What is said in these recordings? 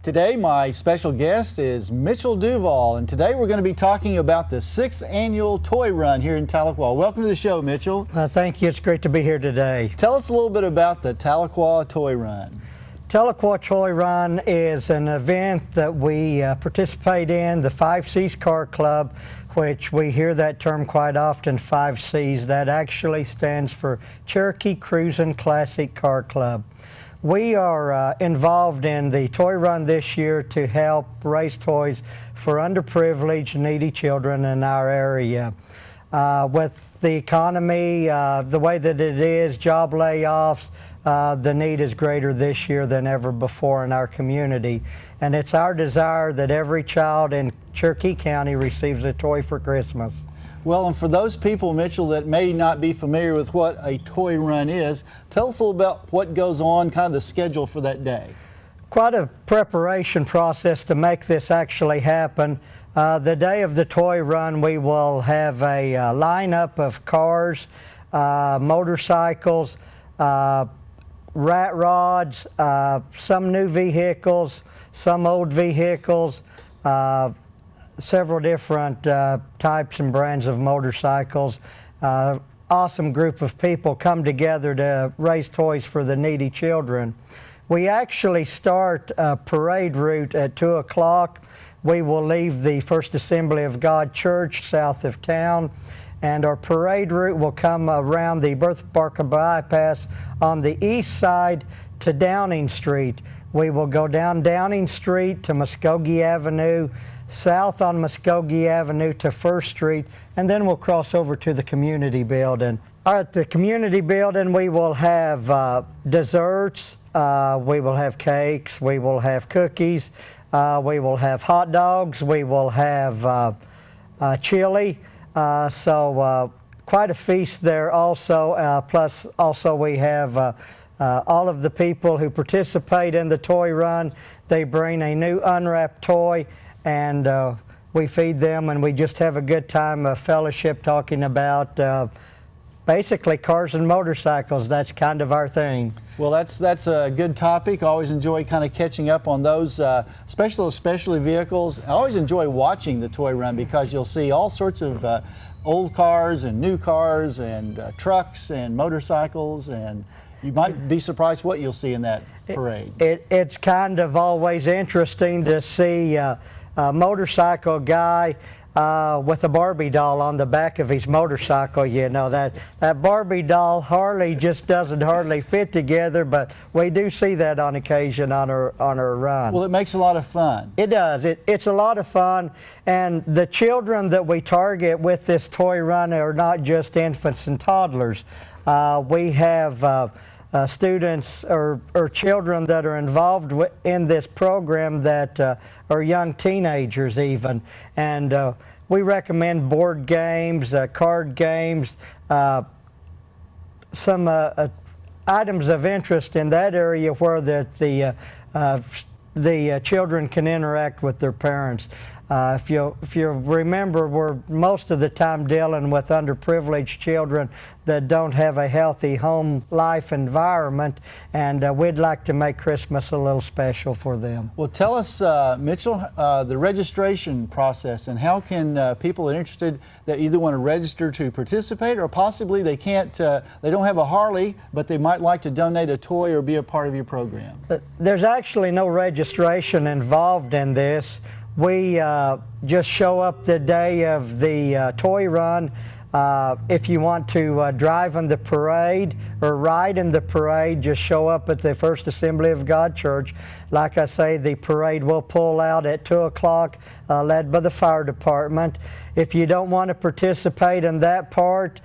Today, my special guest is Mitchell Duval, and today we're going to be talking about the 6th annual Toy Run here in Tahlequah. Welcome to the show, Mitchell. Thank you. It's great to be here today. Tell us a little bit about the Tahlequah Toy Run. Tahlequah Toy Run is an event that we participate in, the 5 Cs Car Club, which we hear that term quite often, 5 Cs. That actually stands for Cherokee Cruisin' Classic Car Club. We are involved in the Toy Run this year to help raise toys for underprivileged, needy children in our area. With the economy, the way that it is, job layoffs, the need is greater this year than ever before in our community. And it's our desire that every child in Cherokee County receives a toy for Christmas. Well, and for those people, Mitchell, that may not be familiar with what a toy run is, tell us a little about what goes on, kind of the schedule for that day. Quite a preparation process to make this actually happen. The day of the toy run, we will have a lineup of cars, motorcycles, rat rods, some new vehicles, some old vehicles, several different types and brands of motorcycles. Awesome group of people come together to raise toys for the needy children. We actually start a parade route at 2 o'clock. We will leave the First Assembly of God Church south of town, and our parade route will come around the Bertha Parker bypass on the east side to Downing Street. We will go down Downing Street to Muskogee Avenue, south on Muskogee Avenue to First Street, and then we'll cross over to the community building. At the community building, we will have desserts, we will have cakes, we will have cookies, we will have hot dogs, we will have chili, so quite a feast there also. Plus also we have all of the people who participate in the toy run. They bring a new unwrapped toy, and we feed them, and we just have a good time of fellowship talking about basically cars and motorcycles. That's kind of our thing. Well, that's a good topic. I always enjoy kind of catching up on those, especially those specialty vehicles. I always enjoy watching the toy run because you'll see all sorts of old cars and new cars and trucks and motorcycles, and you might be surprised what you'll see in that parade. It's kind of always interesting to see a motorcycle guy with a Barbie doll on the back of his motorcycle. You know, that Barbie doll hardly fit together, but we do see that on occasion on our run. Well, it makes a lot of fun. It does. It's a lot of fun, and the children that we target with this toy run are not just infants and toddlers. We have students or children that are involved in this program that are young teenagers even, and we recommend board games, card games, some items of interest in that area where the children can interact with their parents. If you remember, we're most of the time dealing with underprivileged children that don't have a healthy home life environment, and we'd like to make Christmas a little special for them. Well, tell us, Mitchell, the registration process, and how can people that are interested that either want to register to participate, or possibly they can't, they don't have a Harley, but they might like to donate a toy or be a part of your program? There's actually no registration involved in this. We just show up the day of the toy run. If you want to drive in the parade or ride in the parade, just show up at the First Assembly of God Church. Like I say, the parade will pull out at 2 o'clock, led by the fire department. If you don't want to participate in that part,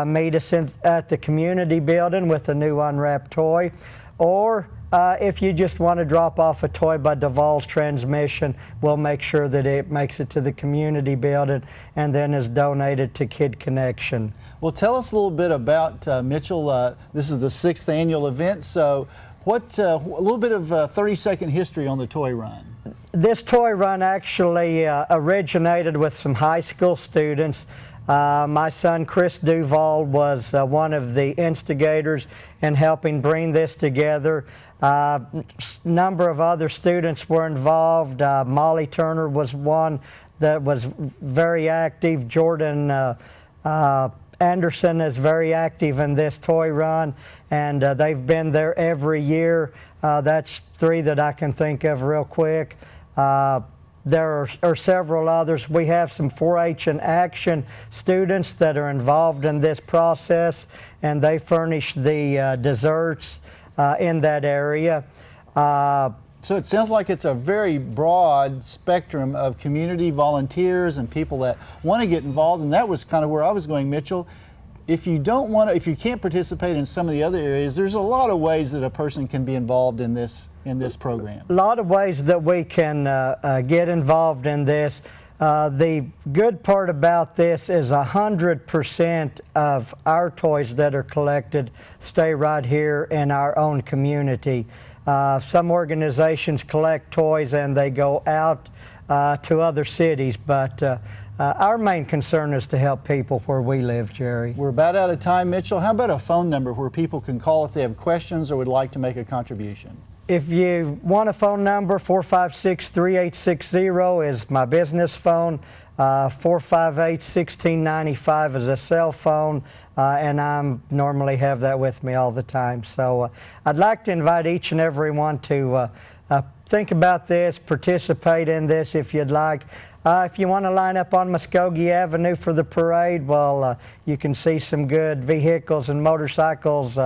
meet us at the community building with a new unwrapped toy. Or if you just want to drop off a toy by Duval's Transmission, we'll make sure that it makes it to the community building and then is donated to Kid Connection. Well, tell us a little bit about Mitchell. This is the 6th annual event, so a little bit of 30-second history on the toy run. This toy run actually originated with some high school students. My son Chris Duval was one of the instigators in helping bring this together. Number of other students were involved. Molly Turner was one that was very active. Jordan Anderson is very active in this toy run, and they've been there every year. That's three that I can think of real quick. There are several others. We have some 4-H and Action students that are involved in this process, and they furnish the desserts in that area. So it sounds like it's a very broad spectrum of community volunteers and people that want to get involved, and that was kind of where I was going, Mitchell. If you don't want to, if you can't participate in some of the other areas, there's a lot of ways that a person can be involved in this program. A lot of ways that we can get involved in this. The good part about this is 100% of our toys that are collected stay right here in our own community. Some organizations collect toys and they go out to other cities, but our main concern is to help people where we live, Jerry. We're about out of time, Mitchell. How about a phone number where people can call if they have questions or would like to make a contribution? If you want a phone number, 456-3860 is my business phone. 458-1695 is a cell phone, and I normally have that with me all the time. So I'd like to invite each and every one to think about this, participate in this if you'd like. If you want to line up on Muskogee Avenue for the parade, well, you can see some good vehicles and motorcycles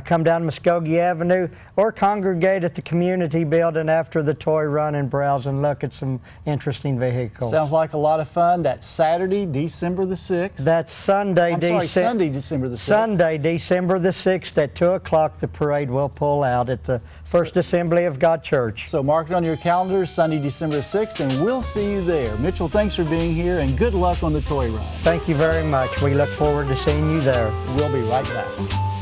come down Muskogee Avenue, or congregate at the community building after the toy run and browse and look at some interesting vehicles. Sounds like a lot of fun. That's Saturday, December the 6th. That's Sunday, Sunday, December the 6th. Sunday, December the 6th at 2 o'clock. The parade will pull out at the First Assembly of God Church. So mark it on your calendars, Sunday, December 6th, and we'll see you there. Mitchell, thanks for being here, and good luck on the toy run. Thank you very much. We look forward to seeing you there. We'll be right back.